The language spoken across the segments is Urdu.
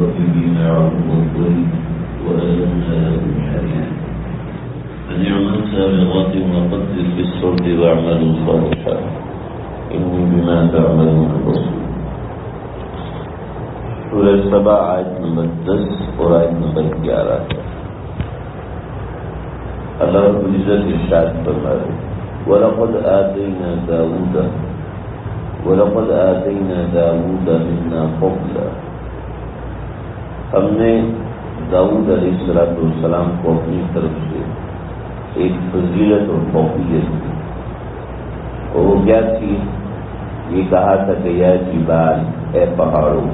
المطربين عرض الظل وألنا له الحديد فنعم سابغات وقدر في الصرد واعملوا صالحا إني بما تعملون بصير. سورہ سبا آیت نمبر 10 اور آیت نمبر 11 ہے. اللہ رب العزت ارشاد فرما رہے وَلَقَدْ آتَيْنَا دَاوُودَ مِنَّا فَضْلًا. ہم نے داؤد علیہ السلام کو اپنی طرف سے ایک فضیلت اور فوقیت دی. اور وہ کیا تھی؟ یہ کہا تھا کہ یا جبال، اے پہاڑوں،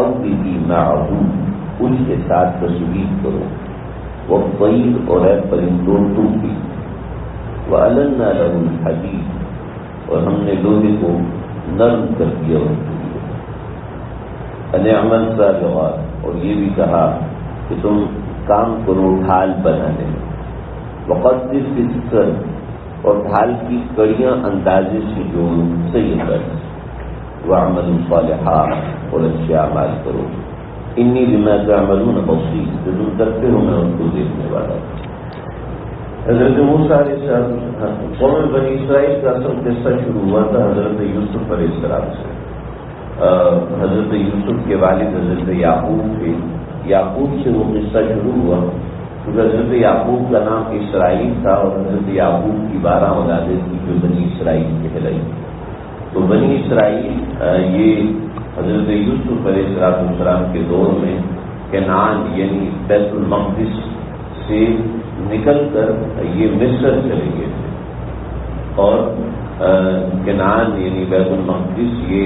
اوبی معہو، ان کے ساتھ تسبیح کرو، والطیر، اور اے پرندوں تم بھی، وَأَلَنَّا لَهُ الْحَدِيدَ، اور ہم نے لوہے کو نرم کر دیا ان کے لیے. فَنِعْمَ السَّابِغَاتُ، اور یہ بھی کہا کہ تم کام کرو ڈھال بنانے میں، وَقَدِّرْ فِي السَّرْدِ، اور ڈھال کی کڑیاں اندازے سے جوڑ صحیح کر، وَاعْمَلُوا صَالِحًا، اور اچھے اعمال کرو. انی بما تعملون بصیر، جو تم کرتے ہو میں ان کو دیکھنے والا ہوں. حضرت موسیٰ علیہ السلام، قوم بنی اسرائیل کا اصل قصہ شروع ہوا تھا حضرت یوسف علیہ السلام سے. حضرت یوسف کے والد حضرت یعقوب تھے، یعقوب سے وہ قصہ شروع ہوا کیونکہ حضرت یعقوب کا نام اسرائیل تھا اور حضرت یعقوب کی 12 اولادیں تھیں جو بنی اسرائیل کہلائی. تو بنی اسرائیل یہ حضرت یوسف علیہ السلام کے دور میں کنعان یعنی بیت المقدس سے نکل کر یہ مصر چلے گئے تھے. اور کنعان یعنی بیت المقدس یہ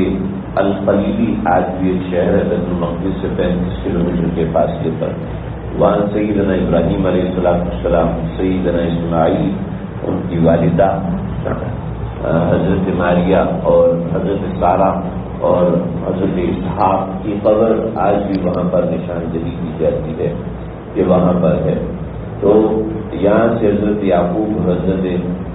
الخلیلی آج بھی ایک شہر ہے بیت المقدس سے 35 کلومیٹر کے فاصلے پر. وہاں سیدنا ابراہیم علیہ السلام، سیدنا اسماعیل، ان کی والدہ حضرت ماریہ اور حضرت سارہ اور حضرت اسحاق کی قبر آج بھی وہاں پر نشاندہی کی جاتی ہے کہ وہاں پر ہے. تو یہاں سے حضرت یعقوب حضرت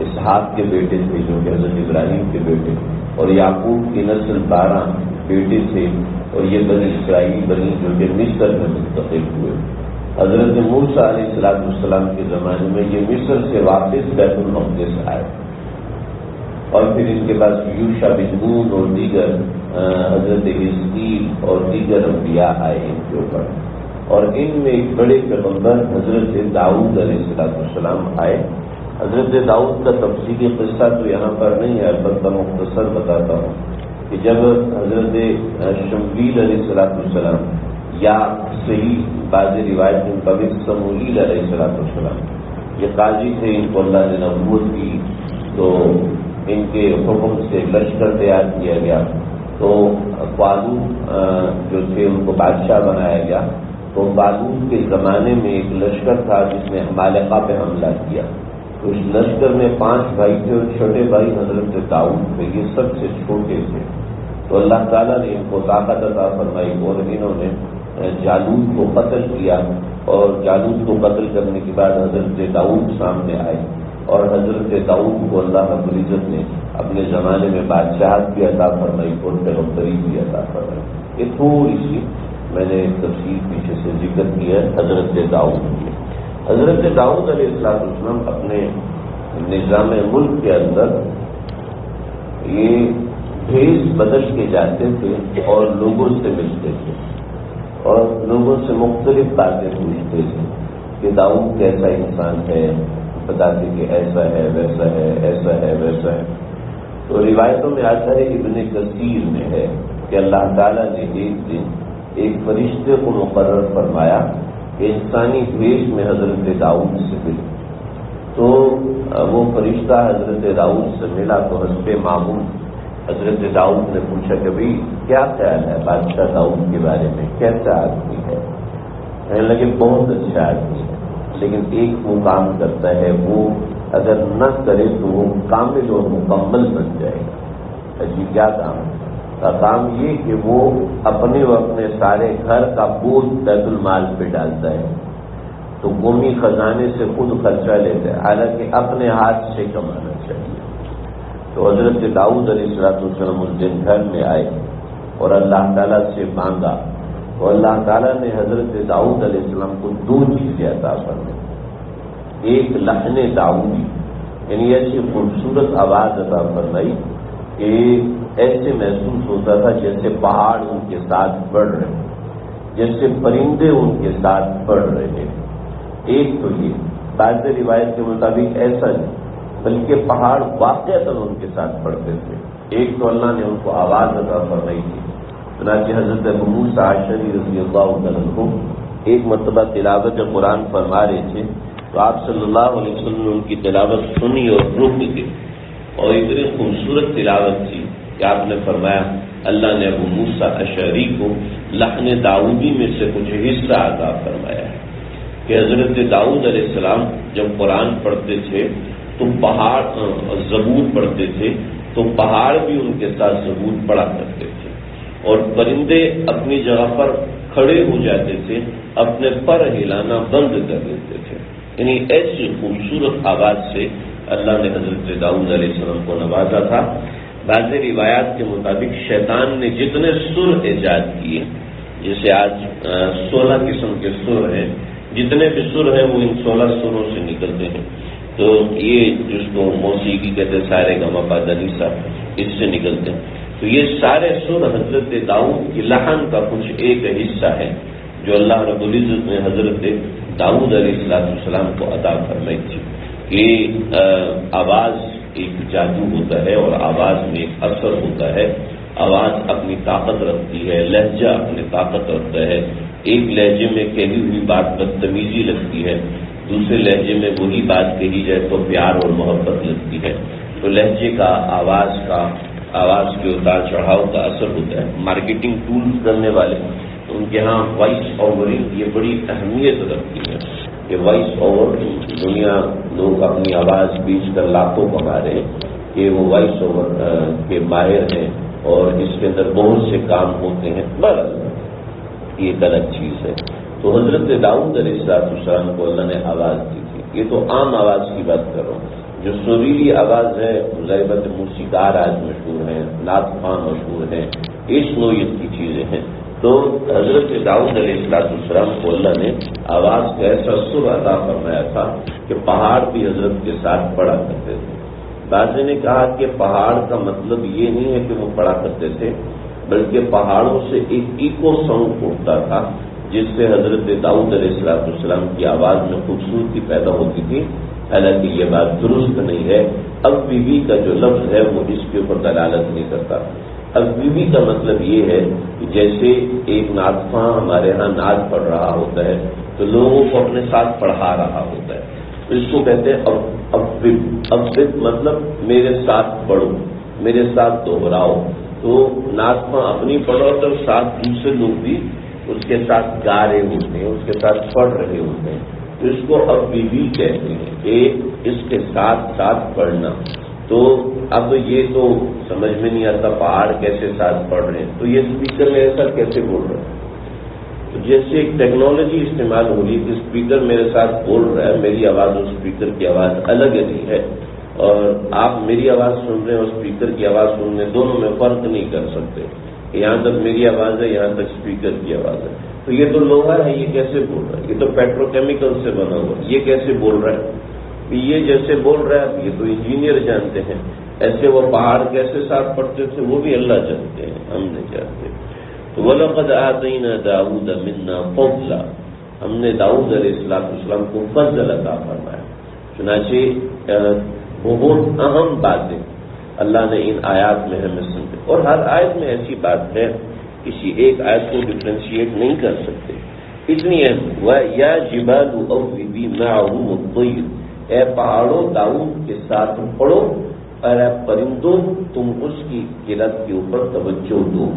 اسحاق کے بیٹے تھے جو کہ حضرت ابراہیم کے بیٹے، اور یعقوب کی نسل 12 بیٹے تھے، اور یہ بنی اسرائیل بنی جو کہ مصر میں منتقل ہوئے. حضرت موسیٰ علیہ السلام کے زمانے میں یہ مصر سے واپس بیت المقدس آئے، اور پھر ان کے پاس یوشع بن نون اور دیگر حضرت حزقیل اور دیگر انبیاء آئے ان کے اوپر. اور ان میں ایک بڑے پیغمبر حضرت داؤد علیہ السلام آئے. حضرت داؤد کا تفصیلی قصہ تو یہاں پر نہیں ہے، البتہ مختصر بتاتا ہوں کہ جب حضرت شمویل علیہ السلام یا صحیح بعض روایت ان کا بھی سموئیل علیہ السلام یہ قاضی تھے، ان کو اللہ نے نبوت دی، تو ان کے حکم سے لشکر تیار کیا گیا. تو بالوت جو تھے ان کو بادشاہ بنایا گیا. تو بالوت کے زمانے میں ایک لشکر تھا جس نے عمالقہ پہ حملہ کیا. تو اس لشکر میں 5 بھائی تھے اور چھوٹے بھائی حضرت داؤد تھے، یہ سب سے چھوٹے تھے. تو اللہ تعالیٰ نے ان کو طاقت عطا فرمائی اور انہوں نے جالوت کو قتل کیا. اور جالوت کو قتل کرنے کے بعد حضرت داؤد سامنے آئے، اور حضرت داؤد کو اللہ رب العزت نے اپنے زمانے میں بادشاہت بھی عطا فرمائی اور پیغمبری بھی عطا فرمائی. یہ تھوڑی سی میں نے تفصیل پیچھے سے ذکر کیا ہے حضرت داؤد کی. حضرت داؤد علیہ السلام اپنے نظام ملک کے اندر یہ بھیس بدل کے جاتے تھے اور لوگوں سے ملتے تھے اور لوگوں سے مختلف باتیں پوچھتے تھے کہ داؤد کیسا انسان ہے، بتاتے کہ ایسا ہے ویسا ہے ایسا ہے ویسا ہے. تو روایتوں میں آتا ہے ابن کثیر میں ہے کہ اللہ تعالیٰ نے ایک دن ایک فرشتے کو مقرر فرمایا کہ انسانی بھیس میں حضرت داؤد سے ملے. تو وہ فرشتہ حضرت داؤد سے ملا تو حسب معمول حضرت داؤد نے پوچھا کہ بھئی کیا خیال ہے بادشاہ داؤد کے بارے میں، کیسا آدمی ہے؟ کہنے لگے بہت اچھا آدمی ہے، لیکن ایک وہ کام کرتا ہے وہ اگر نہ کرے تو وہ کامل اور مکمل بن جائے گا. جی کیا کام ہے؟ کام یہ کہ وہ اپنے و اپنے سارے گھر کا بوجھ بیت المال پہ ڈالتا ہے. تو قومی خزانے سے خود خرچہ لیتا ہے، حالانکہ اپنے ہاتھ سے کمانا چاہیے. تو حضرت داؤد علیہ السلام اس دن گھر میں آئے اور اللہ تعالیٰ سے مانگا تو اللہ تعالیٰ نے حضرت داؤد علیہ السلام کو 2 چیزیں عطا فرمائی. ایک لحن داؤدی، یعنی ایسی خوبصورت آواز عطا فرمائی کہ ایسے محسوس ہوتا تھا جیسے پہاڑ ان کے ساتھ بڑھ رہے، جیسے پرندے ان کے ساتھ بڑھ رہے ہیں. ایک تو یہ بعض روایت کے مطابق ایسا نہیں بلکہ پہاڑ واقعتاً ان کے ساتھ بڑھتے تھے. ایک تو اللہ نے ان کو آواز عطا فرمائی تھی. چنانچہ حضرت ابو موسیٰ اشعری رضی اللہ عنہ کو ایک مرتبہ تلاوت قرآن فرما رہے تھے تو آپ صلی اللہ علیہ وسلم نے ان کی تلاوت سنی اور رک گئے، اور اتنی خوبصورت تلاوت تھی کہ آپ نے فرمایا اللہ نے ابو موسیٰ اشعری کو لحن داؤدی میں سے کچھ حصہ عطا فرمایا ہے کہ حضرت داؤد علیہ السلام جب قرآن پڑھتے تھے تو پہاڑ زبور پڑھتے تھے تو پہاڑ بھی ان کے ساتھ زبور پڑھا کرتے تھے، اور پرندے اپنی جگہ پر کھڑے ہو جاتے تھے، اپنے پر ہلانا بند کر دیتے تھے. یعنی ایسی خوبصورت آواز سے اللہ نے حضرت داؤد علیہ السلام کو نوازا تھا. بعض روایات کے مطابق شیطان نے جتنے سر ایجاد کیے، جیسے آج 16 قسم کے سر ہیں، جتنے بھی سر ہیں وہ ان 16 سروں سے نکلتے ہیں. تو یہ جس کو موسیقی کہتے ہیں سارے گما پا دنیسا، اس سے نکلتے ہیں. تو یہ سارے سر حضرت داؤد کی لحن کا کچھ ایک حصہ ہے جو اللہ رب العزت نے حضرت داؤد علیہ السلام کو عطا فرمائی تھی. کہ آواز ایک جادو ہوتا ہے اور آواز میں ایک اثر ہوتا ہے. آواز اپنی طاقت رکھتی ہے، لہجہ اپنی طاقت رکھتا ہے. ایک لہجے میں کہی ہوئی بات بدتمیزی لگتی ہے، دوسرے لہجے میں وہی بات کہی جائے تو پیار اور محبت لگتی ہے. تو لہجے کا، آواز کے اتار چڑھاؤ کا اثر ہوتا ہے. مارکیٹنگ ٹولز کرنے والے ان کے ہاں وائس اوورنگ یہ بڑی اہمیت رکھتی ہے کہ وائس اوور دنیا لوگ اپنی آواز بیچ کر لاکھوں کما رہے ہیں کہ وہ وائس اوور کے ماہر ہیں اور اس کے اندر بہت سے کام ہوتے ہیں. بس یہ ایک الگ چیز ہے. تو حضرت داؤد علیہ السلام کو اللہ نے آواز دی تھی. یہ تو عام آواز کی بات کر رہا ہوں. جو سریلی آواز ہے ظاہر موسیقار آج مشہور ہیں، نعت خوان مشہور ہیں، اس نوعیت کی چیزیں ہیں. تو حضرت داؤد علیہ السلام کو اللہ نے آواز کا ایسا سر عطا فرمایا تھا کہ پہاڑ بھی حضرت کے ساتھ پڑھا کرتے تھے. بعض نے کہا کہ پہاڑ کا مطلب یہ نہیں ہے کہ وہ پڑھا کرتے تھے، بلکہ پہاڑوں سے ایک ایکو ساؤنڈ اٹھتا تھا جس سے حضرت داؤد علیہ السلام کی آواز میں خوبصورتی پیدا ہوتی تھی. حالانکہ یہ بات درست نہیں ہے. اب بیوی کا جو لفظ ہے وہ اس کے اوپر دلالت نہیں کرتا. اب بیوی کا مطلب یہ ہے کہ جیسے ایک نعت خواں ہمارے ہاں نعت پڑھ رہا ہوتا ہے تو لوگوں کو اپنے ساتھ پڑھا رہا ہوتا ہے، تو اس کو کہتے ہیں اب مطلب میرے ساتھ پڑھو، میرے ساتھ دوہراؤ. تو نعت خواں اپنی پڑھو تو ساتھ دوسرے لوگ بھی اس کے ساتھ گا رہے ہوتے ہیں، اس کے ساتھ پڑھ رہے ہوتے ہیں. تو اس کو اب بیوی کہتے ہیں کہ اس کے ساتھ ساتھ پڑھنا. تو اب یہ تو سمجھ میں نہیں آتا پہاڑ کیسے ساتھ پڑھ رہے ہیں، تو یہ اسپیکر میرے ساتھ کیسے بول رہے ہیں. تو جیسے ایک ٹیکنالوجی استعمال ہو رہی ہے کہ اسپیکر میرے ساتھ بول رہا ہے، میری آواز اور اسپیکر کی آواز الگ نہیں ہے، اور آپ میری آواز سن رہے ہیں اور اسپیکر کی آواز سن رہے ہیں، دونوں میں فرق نہیں کر سکتے. یہاں تک میری آواز ہے، یہاں تک اسپیکر کی آواز ہے. تو یہ تو لوہا ہے، یہ کیسے بول رہا ہے؟ یہ تو پیٹرو کیمیکل سے بنا ہوا ہے، یہ کیسے بول رہا ہے؟ یہ جیسے بول رہا ہے یہ تو انجینئر جانتے ہیں. ایسے وہ پہاڑ کیسے ساتھ پڑتے تھے وہ بھی اللہ جانتے ہیں، ہم نہیں جانتے. تو وَلَقَدْ آتَيْنَا دَاوُودَ مِنَّا فَضْلًا، ہم نے داؤد علیہ السلام کو فضل عطا فرمایا. چنانچہ بہت اہم باتیں اللہ نے ان آیات میں ہمیں سمجھے، اور ہر آیت میں ایسی بات ہے کسی ایک آیت کو ڈفرینشیٹ نہیں کر سکتے. اتنی ہے یا جبال اوبی معه الطیر، اے پہاڑوں داؤد کے ساتھ پڑھو، اور اے پرندوں تم اس کی قرت کے اوپر توجہ دو،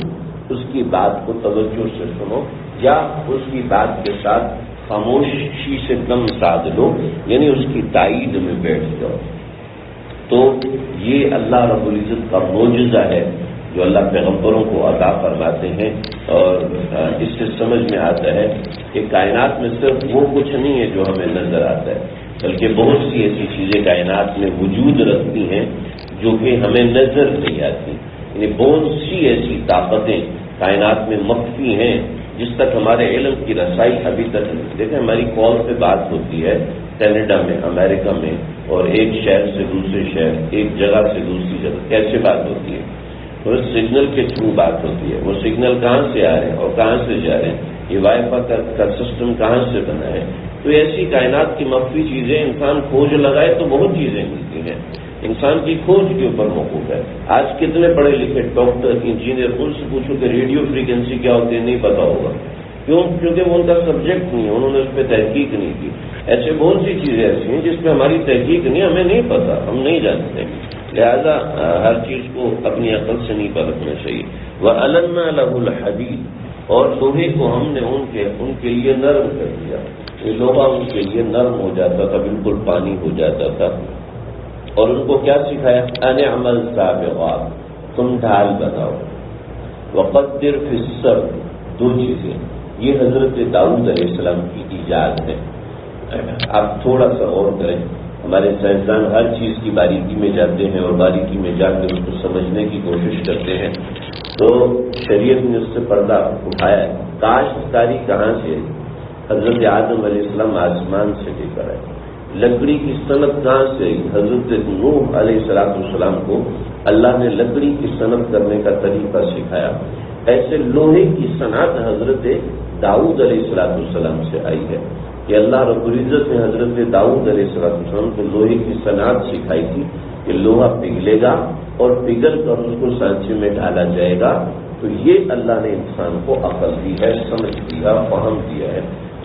اس کی بات کو توجہ سے سنو، یا اس کی بات کے ساتھ خاموشی سے دم سادھ لو، یعنی اس کی تائید میں بیٹھ جاؤ. تو یہ اللہ رب العزت کا معجزہ ہے جو اللہ پیغمبروں کو عطا فرماتے ہیں. اور اس سے سمجھ میں آتا ہے کہ کائنات میں صرف وہ کچھ نہیں ہے جو ہمیں نظر آتا ہے، بلکہ بہت سی ایسی چیزیں کائنات میں وجود رکھتی ہیں جو کہ ہمیں نظر نہیں آتی. یعنی بہت سی ایسی طاقتیں کائنات میں مخفی ہیں جس تک ہمارے علم کی رسائی ابھی تک نہیں. دیکھیں ہماری کال پہ بات ہوتی ہے کینیڈا میں، امریکہ میں، اور ایک شہر سے دوسرے شہر، ایک جگہ سے دوسری جگہ کیسے بات ہوتی ہے؟ وہ سگنل کے تھرو بات ہوتی ہے. وہ سگنل کہاں سے آ رہے ہیں اور کہاں سے جا رہے ہیں، یہ وائی فائی کا سسٹم کہاں سے بنا ہے. تو ایسی کائنات کی مخفی چیزیں انسان کھوج لگائے تو بہت چیزیں ملتی ہیں. انسان کی کھوج کے اوپر موقوف ہے. آج کتنے پڑھے لکھے ڈاکٹر، انجینئر، ان سے پوچھو کہ ریڈیو فریکوینسی کیا ہوتی ہے، نہیں پتا ہوگا. کیوں؟ کیونکہ وہ ان کا سبجیکٹ نہیں ہے، انہوں نے اس پہ تحقیق نہیں کی. ایسے بہت سی چیزیں ایسی ہیں جس پہ ہماری تحقیق نہیں، ہمیں نہیں پتا، ہم نہیں جانتے. لہذا ہر چیز کو اپنی عقل سے نہیں پرکھنا چاہیے. وَأَلَنَّا لَهُ الْحَدِيدَ، اور لوہے کو ہم نے ان کے لیے نرم کر دیا. یہ لوہا ان کے لیے نرم ہو جاتا تھا، بالکل پانی ہو جاتا تھا. اور ان کو کیا سکھایا؟ ان اعمل سابغات، تم ڈھال بناؤ. وقدر فی السرد، دو چیزیں یہ حضرت داؤد علیہ السلام کی ایجاد ہے. آپ تھوڑا سا غور کریں، ہمارے سائنسدان ہر چیز کی باریکی میں جاتے ہیں اور باریکی میں جا کر اس کو سمجھنے کی کوشش کرتے ہیں. تو شریعت نے اس سے پردہ اٹھایا ہے. کاشتکاری کہاں سے ہے؟ حضرت آدم علیہ السلام آسمان سے لے کر آئے. لکڑی کی صنعت کہاں سے آئی؟ حضرت نوح علیہ السلام کو اللہ نے لکڑی کی صنعت کرنے کا طریقہ سکھایا. ایسے لوہے کی صنعت حضرت داؤد علیہ السلام سے آئی ہے کہ اللہ رب العزت نے حضرت داؤد علیہ السلام کو لوہے کی صنعت سکھائی تھی کہ لوہا پگھلے گا اور پگھل کر اس کو سانچے میں ڈالا جائے گا. تو یہ اللہ نے انسان کو عقل دی ہے، سمجھ دیا، فہم دیا ہے.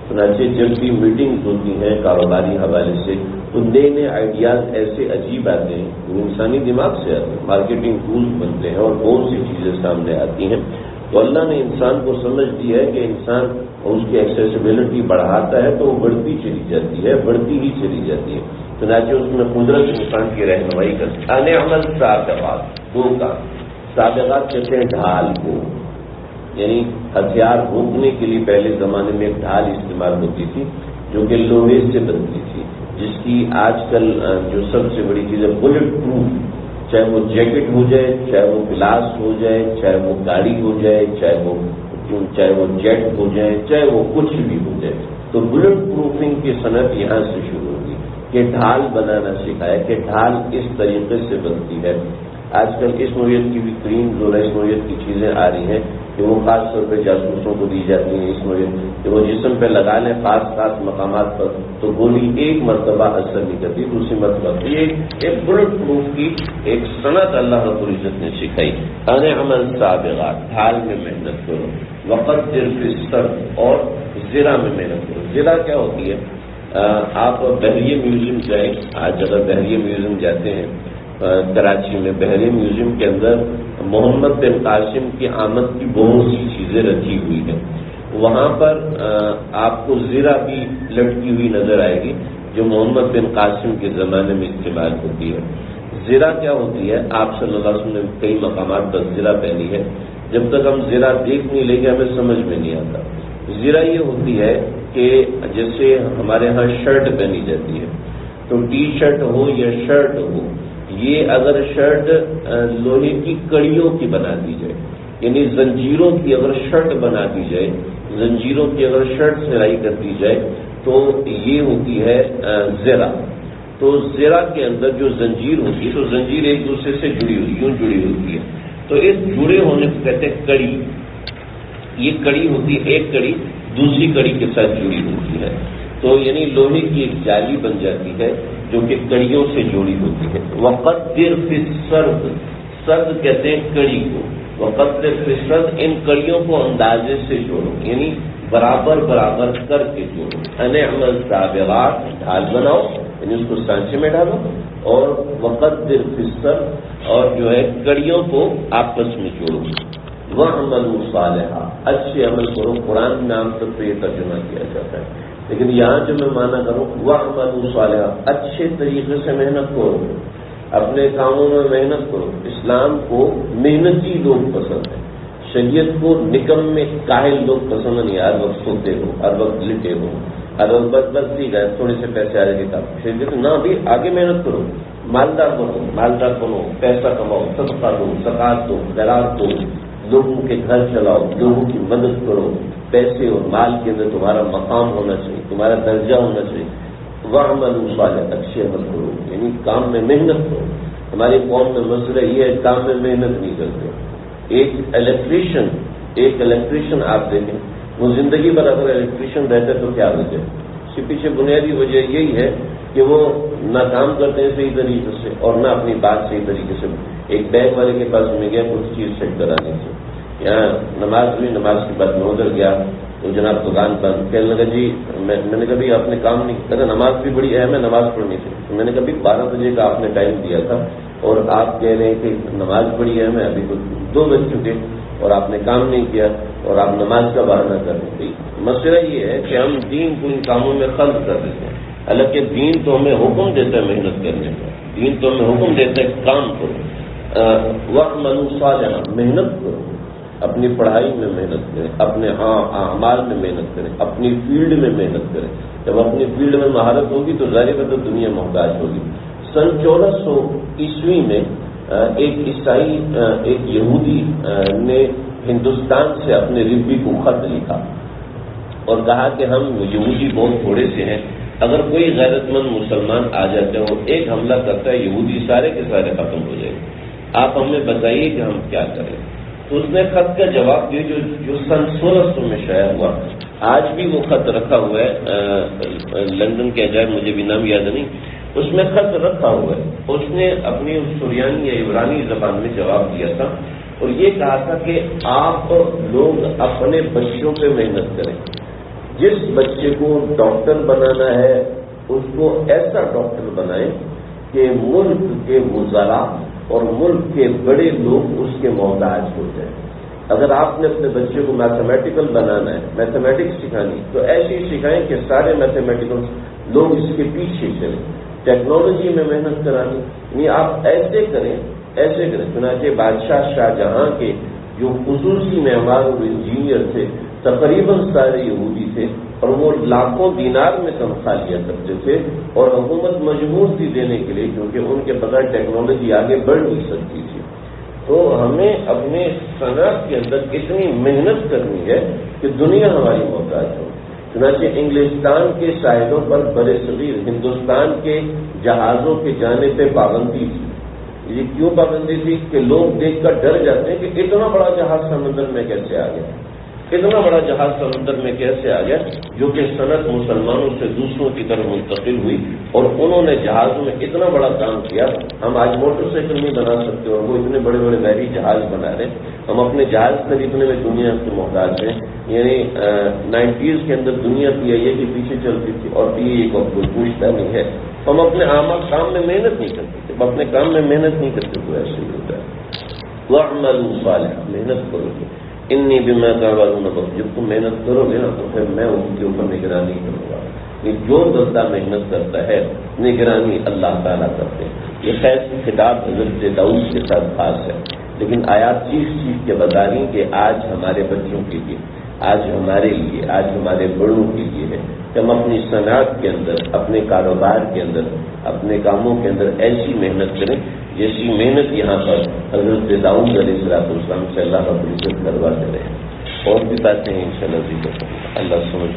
چنانچہ جب بھی میٹنگز ہوتی ہیں کاروباری حوالے سے تو نئے نئے آئیڈیاز ایسے عجیب آتے ہیں، وہ انسانی دماغ سے آتے ہیں. مارکیٹنگ ٹولز بنتے ہیں اور بہت سی چیزیں سامنے آتی ہیں. تو اللہ نے انسان کو سمجھ دی ہے کہ انسان اس کی ایکسیسیبلٹی بڑھاتا ہے تو وہ بڑھتی چلی جاتی ہے، بڑھتی ہی چلی جاتی ہے. چنانچہ اس میں قدرت انسان کی رہنمائی کرتی ہے. ان عمل سابغات، دو کا سابغات کہتے ہیں ڈھال کو، یعنی ہتھیار روکنے کے لیے پہلے زمانے میں ایک ڈھال استعمال ہوتی تھی جو کہ لوہے سے بنتی تھی، جس کی آج کل جو سب سے بڑی چیز ہے بلٹ پروف. چاہے وہ جیکٹ ہو جائے، چاہے وہ گلاس ہو جائے، چاہے وہ گاڑی ہو جائے، چاہے وہ جیٹ ہو جائے، چاہے وہ کچھ بھی ہو جائے. تو بلٹ پروفنگ کی صنعت یہاں سے شروع ہوگی کہ ڈھال بنانا سکھایا کہ ڈھال اس طریقے سے بنتی ہے. آج کل اس نوعیت کی بھی کریم اور اس نوعیت کی چیزیں آ رہی ہیں کہ وہ خاص طور پہ جاسوسوں کو دی جاتی ہیں. اس نوعیت کہ وہ جسم پہ لگا لیں خاص مقامات پر تو گولی ایک مرتبہ اثر نہیں کرتی، دوسری مرتبہ. یہ ایک بلٹ پروف کی ایک صنعت اللہ رب العزت نے سکھائی. ان عمل سابغات، ڈھال میں محنت کرو. وقدر فی السرد، اور زرا میں محنت کرو. زرا کیا ہوتی ہے؟ آپ بحریہ میوزیم جائیں. آج اگر بحریہ میوزیم جاتے ہیں کراچی میں، بحریہ میوزیم کے اندر محمد بن قاسم کی آمد کی بہت سی چیزیں رکھی ہوئی ہیں. وہاں پر آپ کو زرا بھی لٹکی ہوئی نظر آئے گی جو محمد بن قاسم کے زمانے میں استعمال ہوتی ہے. زرا کیا ہوتی ہے؟ آپ صلی اللہ علیہ وسلم نے کئی مقامات پر زرا پہنی ہے. جب تک ہم زرا دیکھ نہیں لیں گے ہمیں سمجھ میں نہیں آتا. زرا یہ ہوتی ہے کہ جیسے ہمارے ہاں شرٹ پہنی جاتی ہے تو ٹی شرٹ ہو یا شرٹ ہو، یہ اگر شرٹ لوہے کی کڑیوں کی بنا دی جائے، یعنی زنجیروں کی اگر شرٹ بنا دی جائے، زنجیروں کی اگر شرٹ سلائی کر دی جائے تو یہ ہوتی ہے زرا. تو زرا کے اندر جو زنجیر ہوتی ہے تو زنجیر ایک دوسرے سے جڑی ہوئی، یوں جڑی ہوتی ہے. تو اس جڑے ہونے کو کہتے ہیں کڑی. یہ کڑی ہوتی ہے، ایک کڑی دوسری کڑی کے ساتھ جڑی ہوتی ہے. تو یعنی لوہے کی ایک جالی بن جاتی ہے جو کہ کڑیوں سے جوڑی ہوتی ہے. وقدر فی السرد، سرد کہتے ہیں کڑی کو. وقدر فی السرد، ان کڑیوں کو اندازے سے جوڑو، یعنی برابر کر کے جوڑو. ان عمل سابغات، ڈھال بناؤ یعنی اس کو سانچے میں ڈالو. اور وقدر فی السرد، اور جو ہے کڑیوں کو آپس میں جوڑو. وَعْمَلُوا صَالِحًا، اچھے عمل کرو. قرآن میں عام طور پہ یہ ترجمہ کیا جاتا ہے، لیکن یہاں جو میں معنی کروں وَعْمَلُوا صَالِحًا، اچھے طریقے سے محنت کرو، اپنے کاموں میں محنت کرو. اسلام کو محنتی لوگ پسند ہیں، شریعت کو نکمے کاہل لوگ پسند نہیں. ہر وقت سوتے ہو، ہر وقت لٹے ہو، ہر وقت بس ٹھیک ہے تھوڑے سے پیسے آ جائے گا. شریعت نہ بھی آگے محنت کرو، مالدار بنو، پیسہ کماؤ، صدقہ دو، زکات دو، خیرات دو، لوگوں کے گھر چلاؤ، لوگوں کی مدد کرو. پیسے اور مال کے اندر تمہارا مقام ہونا چاہیے، تمہارا درجہ ہونا چاہیے۔ وَاعْمَلُوا صَالِحًا، اچھے عمل کرو، یعنی کام میں محنت کرو۔ ہماری قوم میں مسئلہ یہ ہے کام میں محنت نہیں کرتے۔ ایک الیکٹریشین آپ دیکھیں، وہ زندگی بھر اگر الیکٹریشین رہتا ہے تو کیا وجہ ہے؟ اس کے پیچھے بنیادی وجہ یہی ہے کہ وہ نہ کام کرتے ہیں صحیح طریقے سے اور نہ اپنی بات صحیح طریقے سے۔ ایک بینک والے کے پاس میں گیا کچھ چیز سیٹ کرانے سے، یہاں نماز ہوئی، نماز کے بعد میں ادھر گیا تو جناب دکان بند، کہنے لگا جی میں نے کہا بھی آپ نے کام نہیں کیا، نماز بھی بڑی اہم ہے، نماز پڑھنی تھی۔ میں نے کہا بھی 12 بجے کا آپ نے ٹائم دیا تھا اور آپ کہہ رہے ہیں کہ نماز بڑی اہم ہے، ابھی تو 2 بج چکے اور آپ نے کام نہیں کیا اور آپ نماز کا بہانہ کر رہے تھے۔ مسئلہ یہ ہے کہ ہم دین کو ان کاموں میں خلط کر دیتے ہیں، حالانکہ دین تو ہمیں حکم دیتا ہے محنت کرنے کا، دین تو ہمیں حکم دیتا ہے کام کرو۔ وَاعْمَلُوا صَالِحًا، محنت کرو، اپنی پڑھائی میں محنت کریں، اپنے اعمال میں محنت کریں، اپنی فیلڈ میں محنت کریں۔ جب اپنی فیلڈ میں مہارت ہوگی تو ظاہر ہے تو دنیا محتاج ہوگی۔ سن 1400 میں ایک عیسائی، ایک یہودی نے ہندوستان سے اپنے ربی کو خط لکھا اور کہا کہ ہم یہودی بہت تھوڑے سے ہیں، اگر کوئی غیرت مند مسلمان آ جاتے ہیں اور ایک حملہ کرتا ہے، یہودی سارے کے سارے ختم ہو جائیں گے، آپ ہمیں بتائیے کہ ہم کیا کریں۔ تو اس نے خط کا جواب دیا جو سن 1600 میں شائع ہوا۔ آج بھی وہ خط رکھا ہوا ہے لندن کے عجائب، مجھے بھی نام یاد نہیں، اس میں خط رکھا ہوا ہے۔ اس نے اپنی سریانی یا عبرانی زبان میں جواب دیا تھا اور یہ کہا تھا کہ آپ لوگ اپنے بچوں پہ محنت کریں، جس بچے کو ڈاکٹر بنانا ہے اس کو ایسا ڈاکٹر بنائیں کہ ملک کے وزراء اور ملک کے بڑے لوگ اس کے محتاج ہو جائیں۔ اگر آپ نے اپنے بچے کو میتھمیٹیکل بنانا ہے، میتھمیٹکس سکھانی، تو ایسے ہی سکھائیں کہ سارے میتھمیٹیکل لوگ اس کے پیچھے چلیں۔ ٹیکنالوجی میں محنت کرانی، یعنی آپ ایسے کریں۔ چنانچہ بادشاہ شاہ جہاں کے جو خصوصی معمار اور انجینئر تھے تقریباً سارے یہودی تھے اور وہ لاکھوں دینار میں تنخواہ لیا کرتے تھے اور حکومت مجبور تھی دینے کے لیے کیونکہ ان کے بغیر ٹیکنالوجی آگے بڑھ نہیں سکتی تھی۔ تو ہمیں اپنے صنعت کے اندر اتنی محنت کرنی ہے کہ دنیا ہماری محتاج ہو۔ چنانچہ انگلستان کے ساحلوں پر برصغیر ہندوستان کے جہازوں کے جانے پہ پابندی تھی۔ یہ کیوں پابندی تھی کہ لوگ دیکھ کر ڈر جاتے ہیں کہ اتنا بڑا جہاز سمندر میں کیسے آ گیا، اتنا بڑا جہاز سمندر میں کیسے آ گیا، جو کہ صنعت مسلمانوں سے دوسروں کی طرف منتقل ہوئی اور انہوں نے جہازوں میں اتنا بڑا کام کیا۔ ہم آج موٹر سائیکل نہیں بنا سکتے اور وہ اتنے بڑے بڑے بحری جہاز بنا رہے ہیں۔ ہم اپنے جہاز خریدنے میں دنیا کے محتاج ہیں۔ یعنی 90s کے اندر دنیا PIA کے پیچھے چلتی تھی اور PIA کو کوئی پوچھتا نہیں ہے۔ ہم اپنے کام میں محنت نہیں کرتے، جب اپنے کام میں محنت نہیں کرتے تو ایسے ہی ہوتا ہے۔ وَاعْمَلُوا صَالِحًا، محنت کرو گے، انی بما تعملون بصیر، جب تم محنت کرو گے نا تو پھر میں ان کے اوپر نگرانی کروں گا۔ جو بندہ محنت کرتا ہے نگرانی اللہ تعالیٰ کرتے ہیں۔ یہ خیر خطاب حضرت داؤد کے ساتھ خاص ہے، لیکن آیات چیز کے بتا رہی کہ آج ہمارے بچوں کے لیے، آج ہمارے لیے، آج ہمارے بڑوں کے لیے ہے کہ ہم اپنی صنعت کے اندر، اپنے کاروبار کے اندر، اپنے کاموں کے اندر ایسی محنت کریں جیسی محنت یہاں پر حضرت داؤد علیہ السلام سے اللہ رب العزت کرواتے رہے۔ اور بھی باتیں انشاءاللہ ذکر کریں، اللہ سمجھ